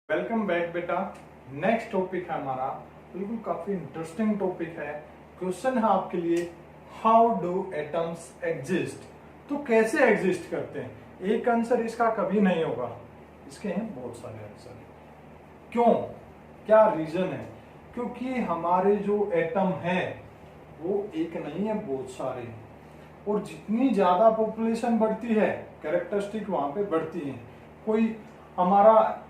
Welcome back बेटा। Next topic है हमारा, बिल्कुल काफी इंटरेस्टिंग टॉपिक है। क्वेश्चन है आपके लिए, हाउ डू एटम्स एग्जिस्ट। तो कैसे एग्जिस्ट करते हैं? एक आंसर इसका कभी नहीं होगा, इसके हैं बहुत सारे आंसर। क्यों, क्या रीजन है? क्योंकि हमारे जो एटम है वो एक नहीं है, बहुत सारे हैं। और जितनी ज्यादा पॉपुलेशन बढ़ती है, कैरेक्टरिस्टिक वहां पे बढ़ती है। कोई हमारा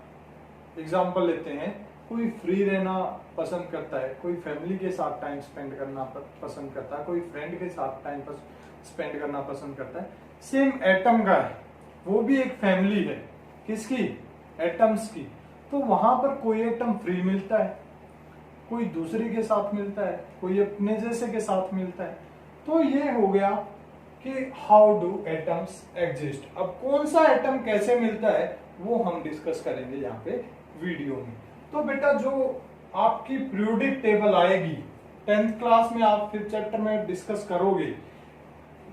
एग्जाम्पल लेते हैं, कोई फ्री रहना पसंद करता है, कोई फैमिली के साथ टाइम स्पेंड करना पसंद करता है, कोई फ्रेंड के साथ टाइम स्पेंड करना पसंद करता है। सेम एटम का है, वो भी एक फैमिली है। किसकी? एटम्स की। तो वहां पर कोई एटम फ्री मिलता है, कोई दूसरे के साथ मिलता है, कोई अपने जैसे के साथ मिलता है। तो ये हो गया कि हाउ डू एटम्स एग्जिस्ट। अब कौन सा एटम कैसे मिलता है वो हम डिस्कस करेंगे यहाँ पे वीडियो में। तो बेटा जो आपकी पीरियोडिक टेबल आएगी 10th क्लास में, आप फिर चैप्टर में डिस्कस करोगे,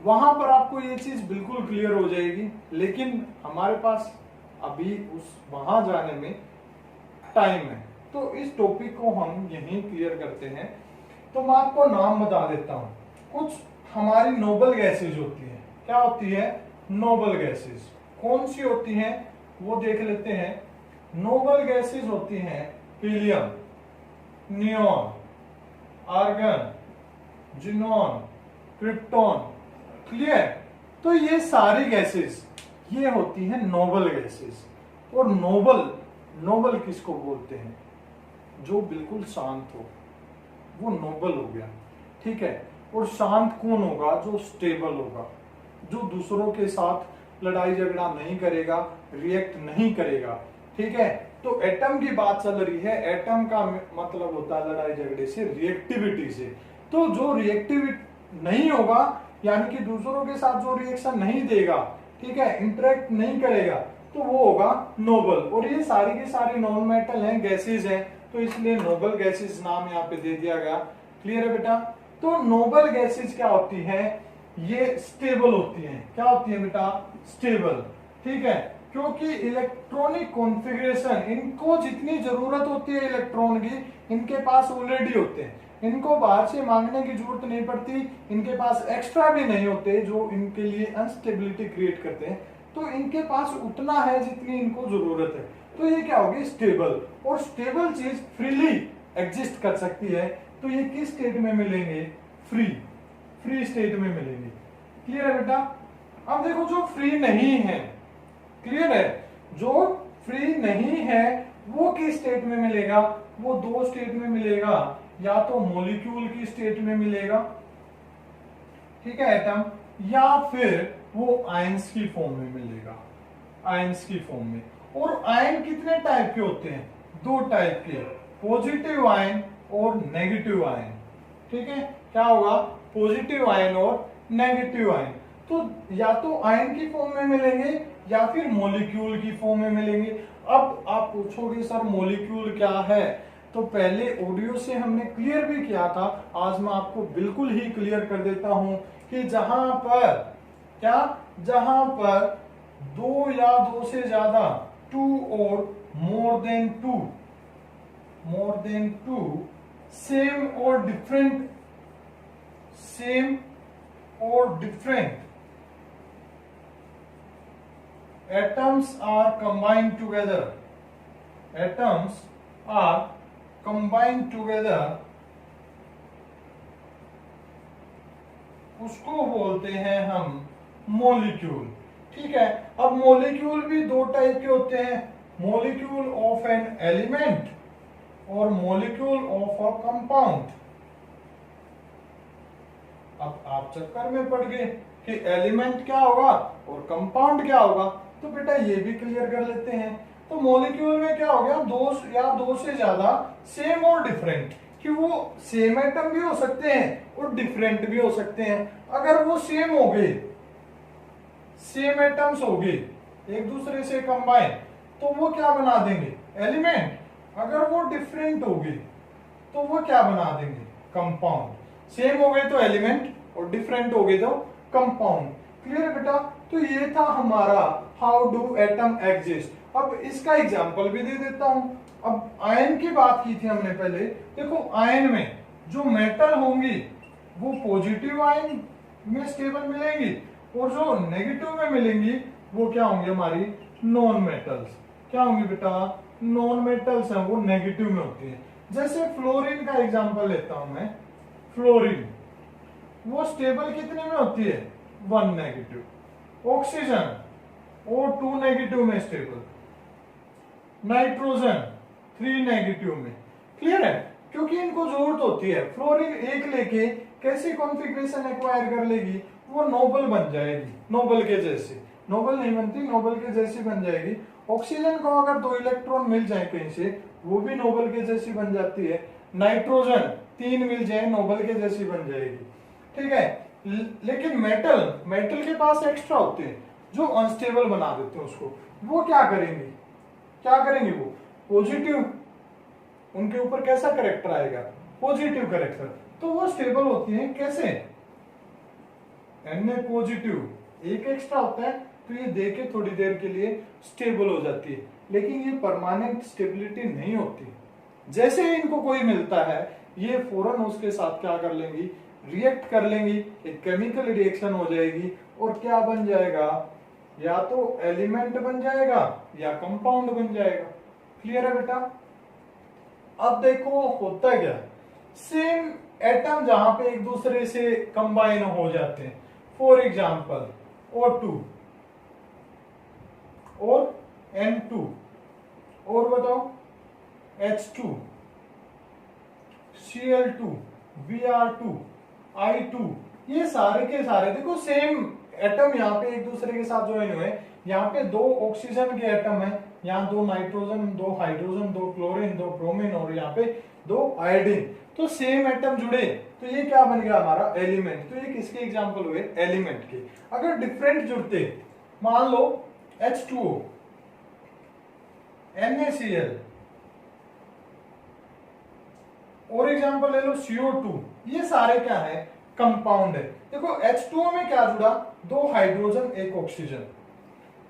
वहां पर आपको ये चीज बिल्कुल क्लियर हो जाएगी। लेकिन हमारे पास अभी उस वहां जाने में टाइम है, तो इस टॉपिक को हम यहीं क्लियर करते हैं। तो मैं आपको नाम बता देता हूं। कुछ हमारी नोबल गैसेज होती है। क्या होती है? Noble gases. कौन सी होती हैं वो देख लेते हैं। नोबल गैसेज होती हैं helium, neon, argon, xenon, krypton. Clear? तो ये सारी गैसेज ये होती हैं नोबल गैसेज। और नोबल नोबल किसको बोलते हैं? जो बिल्कुल शांत हो, वो नोबल हो गया। ठीक है। और शांत कौन होगा? जो स्टेबल होगा, जो दूसरों के साथ लड़ाई झगड़ा नहीं करेगा, रिएक्ट नहीं करेगा। ठीक है। तो एटम की बात चल रही है, एटम का मतलब होता है लड़ाई झगड़े से, रिएक्टिविटी से। तो जो रिएक्टिविटी नहीं होगा, यानी कि दूसरों के साथ जो रिएक्शन नहीं देगा, ठीक है, इंटरेक्ट नहीं करेगा, तो वो होगा नोबल। और ये सारी की सारी नॉन मेटल हैं, गैसेज हैं, तो इसलिए नोबल गैसेज नाम यहाँ पे दे दिया गया। क्लियर है बेटा? तो नोबल गैसेज क्या होती है? ये स्टेबल होती हैं। क्या होती है बेटा? स्टेबल। ठीक है। क्योंकि इलेक्ट्रॉनिक कॉन्फ़िगरेशन, इनको जितनी जरूरत होती है इलेक्ट्रॉन की, इनके पास ऑलरेडी होते हैं। इनको बाहर से मांगने की जरूरत नहीं पड़ती, इनके पास एक्स्ट्रा भी नहीं होते जो इनके लिए अनस्टेबिलिटी क्रिएट करते हैं। तो इनके पास उतना है जितनी इनको जरूरत है। तो ये क्या होगी? स्टेबल। और स्टेबल चीज फ्रीली एग्जिस्ट कर सकती है। तो ये किस स्टेट में मिलेंगे? फ्री फ्री स्टेट में मिलेंगे। क्लियर है बेटा? अब देखो जो फ्री नहीं है, क्लियर है, जो फ्री नहीं है वो किस स्टेट में मिलेगा? वो दो स्टेट में मिलेगा, या तो मॉलिक्यूल की स्टेट में मिलेगा, ठीक है, एटम, या फिर वो आयंस की फॉर्म में मिलेगा, आयंस की फॉर्म में। और आयन कितने टाइप के होते हैं? दो टाइप के, पॉजिटिव आयन और नेगेटिव आयन। ठीक है। क्या होगा? पॉजिटिव आयन और नेगेटिव आयन। तो या तो आयन की फॉर्म में मिलेंगे या फिर मॉलिक्यूल की फॉर्म में मिलेंगे। अब आप पूछोगे सर मॉलिक्यूल क्या है? तो पहले ऑडियो से हमने क्लियर भी किया था, आज मैं आपको बिल्कुल ही क्लियर कर देता हूं कि जहां पर क्या, जहां पर दो या दो से ज्यादा, टू और मोर देन टू सेम और different atoms are combined together, atoms are combined together, उसको बोलते हैं हम मॉलिक्यूल। ठीक है। अब मॉलिक्यूल भी दो टाइप के होते हैं, मॉलिक्यूल ऑफ एन एलिमेंट और मॉलिक्यूल ऑफ अ कंपाउंड। अब आप चक्कर में पड़ गए कि एलिमेंट क्या होगा और कंपाउंड क्या होगा। तो बेटा ये भी क्लियर कर लेते हैं। तो मॉलिक्यूल में क्या हो गया? दो या दो से ज्यादा सेम और डिफरेंट, कि वो सेम एटम भी हो सकते हैं और डिफरेंट भी हो सकते हैं। अगर वो सेम हो गए, सेम एटम्स हो गए एक दूसरे से कंबाइन, तो वो क्या बना देंगे? एलिमेंट। अगर वो डिफरेंट हो गए तो वो क्या बना देंगे? कंपाउंड। सेम हो गए तो एलिमेंट और डिफरेंट हो गए तो कंपाउंड। क्लियर है बेटा? तो ये था हमारा हाउ डू एटम एग्जिस्ट। अब इसका एग्जांपल भी दे देता हूं। अब आयन की बात की थी हमने पहले। देखो आयन में जो मेटल होंगी वो पॉजिटिव आयन में स्टेबल मिलेंगी, और जो नेगेटिव में मिलेंगी वो क्या होंगी, हमारी नॉन मेटल्स। क्या होंगी बेटा? नॉन मेटल्स हैं, वो नेगेटिव में होती है। जैसे फ्लोरीन का एग्जांपल लेता हूं मैं। फ्लोरीन वो स्टेबल कितने में होती है? 1 नेगेटिव। ऑक्सीजन O2 नेगेटिव में स्टेबल। नाइट्रोजन 3 नेगेटिव में। क्लियर है? क्योंकि इनको जरूरत होती है। फ्लोरीन एक लेके कैसी कॉन्फ़िगरेशन एक्वायर कर लेगी, वो नोबल बन जाएगी, नोबल के जैसी। नोबल नहीं बनती, नोबल के जैसी बन जाएगी। ऑक्सीजन को अगर 2 इलेक्ट्रॉन मिल जाए कहीं से, वो भी नोबल के जैसी बन जाती है। नाइट्रोजन 3 मिल जाए, नोबल के जैसी बन जाएगी। ठीक है? लेकिन मेटल के पास एक्स्ट्रा होते हैं जो अनस्टेबल बना देते हैं उसको। वो क्या करेंगे? वो पॉजिटिव, उनके ऊपर कैसा करेक्टर आएगा? Positive character. तो वो स्टेबल होती हैं कैसे? Na पॉजिटिव, एक एक्स्ट्रा होता है, तो ये देके थोड़ी देर के लिए स्टेबल हो जाती है, लेकिन ये परमानेंट स्टेबिलिटी नहीं होती। जैसे ही इनको कोई मिलता है, ये फौरन उसके साथ क्या कर लेंगी? रिएक्ट कर लेंगी, एक केमिकल रिएक्शन हो जाएगी, और क्या बन जाएगा? या तो एलिमेंट बन जाएगा या कंपाउंड बन जाएगा। क्लियर है बेटा? अब देखो होता क्या, सेम एटम जहां पे एक दूसरे से कंबाइन हो जाते हैं, फॉर एग्जाम्पल O2 और N2, और बताओ H2, Cl2, Br2, I2, ये सारे के सारे देखो सेम एटम यहाँ पे एक दूसरे के साथ ज्वाइन हुए। यहाँ पे 2 ऑक्सीजन के एटम है, यहाँ 2 नाइट्रोजन, 2 हाइड्रोजन, 2 क्लोरीन, 2 ब्रोमीन, और यहाँ पे 2 आयोडीन। तो सेम एटम जुड़े, तो ये क्या बन गया? हमारा एलिमेंट। तो ये किसके एग्जांपल हुए? एलिमेंट के। अगर डिफरेंट जुड़ते, मान लो H2O, NaCl, और एग्जांपल ले लो CO2, ये सारे क्या है? कंपाउंड है। देखो H2O में क्या जुड़ा? 2 हाइड्रोजन, 1 ऑक्सीजन।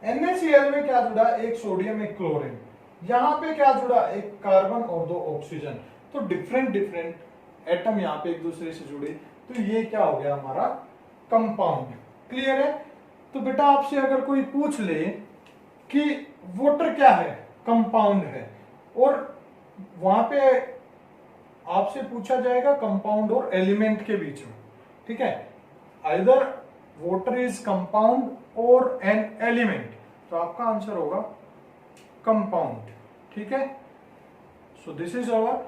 NaCl में क्या जुड़ा? 1 सोडियम, 1 क्लोरीन। यहां पे क्या जुड़ा? 1 कार्बन और 2 ऑक्सीजन। तो डिफरेंट एटम यहाँ पे एक दूसरे से जुड़े, तो ये क्या हो गया? हमारा कंपाउंड। क्लियर है? तो बेटा आपसे अगर कोई पूछ ले कि वाटर क्या है? कंपाउंड है, और वहां पे आपसे पूछा जाएगा कंपाउंड और एलिमेंट के बीच में। ठीक है? आइदर वाटर इज कंपाउंड और एन एलिमेंट, तो आपका आंसर होगा कंपाउंड। ठीक है? So this is our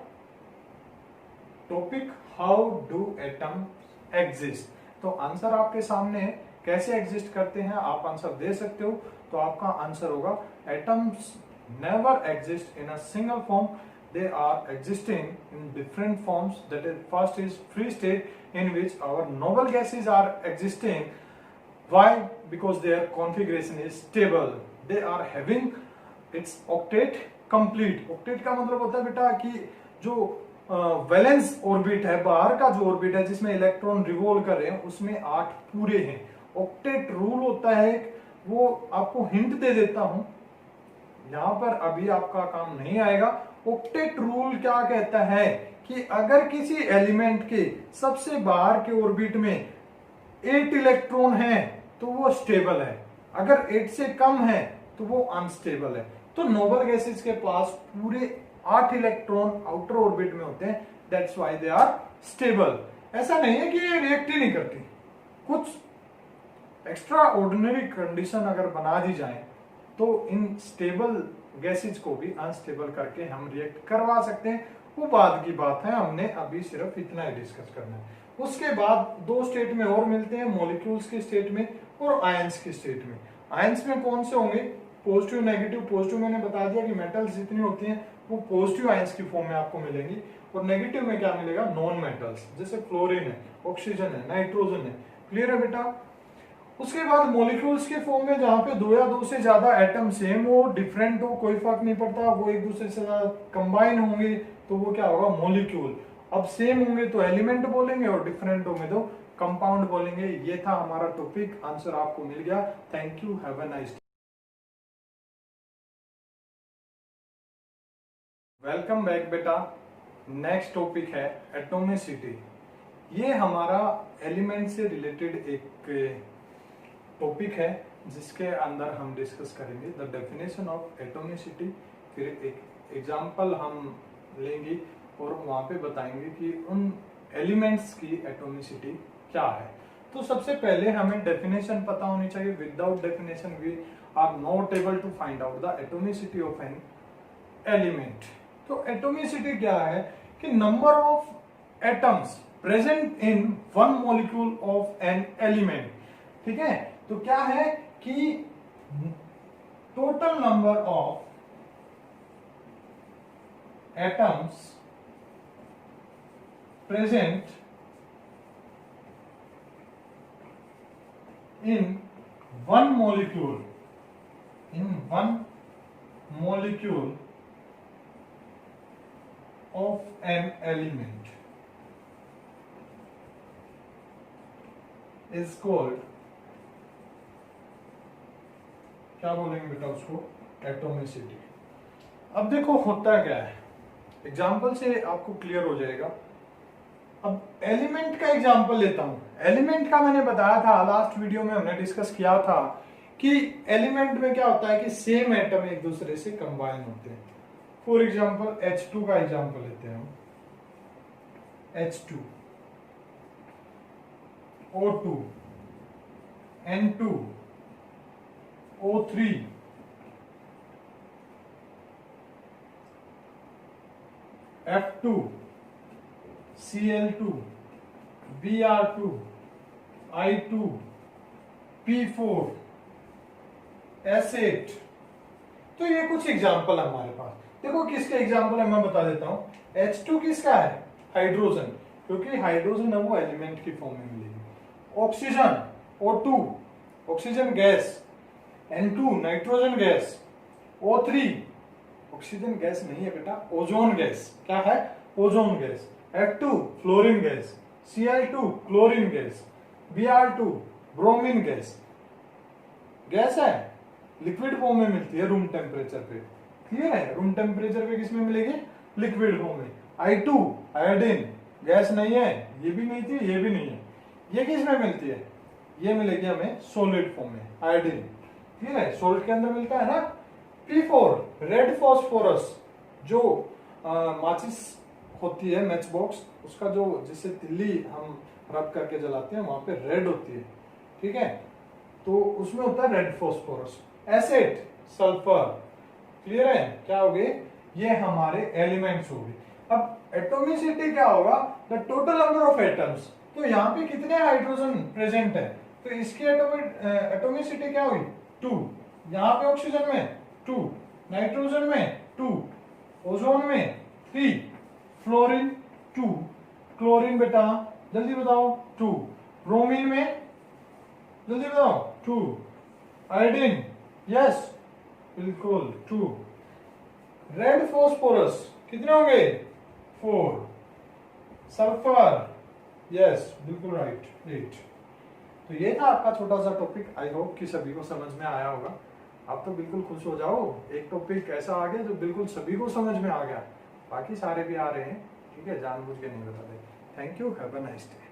topic, how do atoms exist. तो आंसर आपके सामने है, कैसे एग्जिस्ट करते हैं आप आंसर दे सकते हो। तो आपका आंसर होगा atoms never exist in a single form, they are existing in different forms. That is, first is free state in which our noble gases are existing. Why? Because their configuration is stable. They are having its octet complete. Octet का मतलब होता है बेटा कि जो valence orbit है, बाहर का जो ऑर्बिट है जिसमें इलेक्ट्रॉन रिवॉल्व कर रहे हैं, उसमें 8 पूरे हैं। ऑक्टेट रूल होता है, वो आपको हिंट दे देता हूं, यहां पर अभी आपका काम नहीं आएगा। ऑक्टेट रूल क्या कहता है कि अगर किसी एलिमेंट के सबसे बाहर के ऑर्बिट में 8 इलेक्ट्रॉन है तो वो स्टेबल है, अगर 8 से कम है तो वो अनस्टेबल है। तो नोबल गैसेस के पास पूरे 8 इलेक्ट्रॉन आउटर ऑर्बिट में होते हैं, that's why they are stable. ऐसा नहीं है कि ये रिएक्ट ही नहीं करती, कुछ एक्स्ट्रा ऑर्डिनरी कंडीशन अगर बना दी जाए तो इन स्टेबल गैसेज को भी अनस्टेबल करके हम रिएक्ट करवा सकते हैं। वो बाद की बात है, हमने अभी सिर्फ इतना ही डिस्कस करना है। उसके बाद 2 स्टेट में और मिलते हैं, मॉलिक्यूल्स के स्टेट में और आयंस के स्टेट में। आयंस में कौन से होंगे? Positive, negative. पॉजिटिव मैंने बता दिया कि मेटल्स जितनी होती हैं वो पॉजिटिव आयंस की फॉर्म में आपको मिलेंगी, और नेगेटिव में क्या मिलेगा? नॉन मेटल्स, जैसे फ्लोरीन है, ऑक्सीजन है, नाइट्रोजन है। क्लियर है बेटा? उसके बाद मॉलिक्यूल्स के फॉर्म में जहां पे 2 या 2 से ज्यादा एटम सेम हो, डिफरेंट हो, कोई फर्क नहीं पड़ता, वो एक दूसरे से कंबाइन होंगे तो वो क्या होगा? मॉलिक्यूल। अब सेम होंगे तो एलिमेंट बोलेंगे और डिफरेंट होंगे तो कंपाउंड बोलेंगे। ये था हमारा टॉपिक, आंसर आपको मिल गया। Thank you, have a nice day. Welcome back बेटा। नेक्स्ट टॉपिक है एटॉमिसिटी। ये हमारा एलिमेंट से रिलेटेड एक टॉपिक है जिसके अंदर हम डिस्कस करेंगे द डेफिनेशन ऑफ एटॉमिसिटी। फिर एक एग्जांपल हम लेंगे और वहां पे बताएंगे कि उन एलिमेंट्स की एटॉमिसिटी क्या है। तो सबसे पहले हमें डेफिनेशन पता होनी चाहिए। Without definition we are not able to find out the atomicity of an element. तो एटॉमिसिटी क्या है कि number of atoms present in one molecule of an element. ठीक है, तो क्या है कि total number of atoms present in one molecule of an element is called, क्या बोलेंगे बेटा उसको, एटॉमिसिटी। अब देखो होता क्या है, एग्जाम्पल से आपको क्लियर हो जाएगा। अब एलिमेंट का एग्जांपल लेता हूं। एलिमेंट का मैंने बताया था लास्ट वीडियो में, हमने डिस्कस किया था कि एलिमेंट में क्या होता है कि सेम एटम एक दूसरे से कंबाइन होते हैं। फॉर एग्जांपल H2 का एग्जांपल लेते हैं हम। H2, O2, N2, O3, F2, Cl2, Br2, I2, P4, S8। तो ये कुछ एग्जाम्पल है हमारे पास। देखो किसके एग्जाम्पल है मैं बता देता हूं। H2 किसका है, हाइड्रोजन, क्योंकि हाइड्रोजन है वो एलिमेंट की फॉर्म में मिलेगी। Oxygen O2, oxygen gas. N2 nitrogen gas. O3 oxygen gas नहीं है बेटा, ओजोन गैस। क्या है, ozone gas. F2 fluorine gas. Cl2 chlorine gas. Br2 bromine gas. Gas है, लिक्विड फॉर्म में मिलती है रूम टेम्परेचर पे। क्लियर है, रूम टेम्परेचर पे किसमें मिलेगी, लिक्विड फॉर्म में। I2 आयोडीन गैस नहीं है, ये भी नहीं थी, ये भी नहीं है। ये किसमें मिलती है, ये मिलेगी हमें सॉलिड फॉर्म में, आयोडीन। क्लियर है, सॉल्ट के अंदर मिलता है ना। P4 रेड फॉस्फोरस, जो माचिस होती है, मैच बॉक्स, उसका जो जिससे तिल्ली हम रब करके जलाते हैं वहां पे रेड होती है। ठीक है, तो उसमें होता है red phosphorus. Acid sulphur. Clear है, क्या हो गए, ये हमारे एलिमेंट्स हो गए। अब एटॉमिसिटी क्या होगा, the total number of atoms. तो यहाँ पे कितने हाइड्रोजन प्रेजेंट है, तो इसकी एटॉमिसिटी क्या हुई, 2। यहाँ पे ऑक्सीजन में 2, नाइट्रोजन में 2, ओजोन में 3, फ्लोरीन 2, क्लोरीन बेटा जल्दी बताओ 2, ब्रोमीन में जल्दी बताओ 2, आयोडीन यस बिल्कुल 2, रेड फॉस्फोरस कितने होंगे 4, सल्फर यस बिल्कुल राइट 8। तो ये था आपका छोटा सा टॉपिक। आई होप कि सभी को समझ में आया होगा। आप तो बिल्कुल खुश हो जाओ, एक टॉपिक ऐसा आ गया जो बिल्कुल सभी को समझ में आ गया। बाकी सारे भी आ रहे हैं, ठीक है, जानबूझ के नहीं बता रहे। Thank you, have a nice day.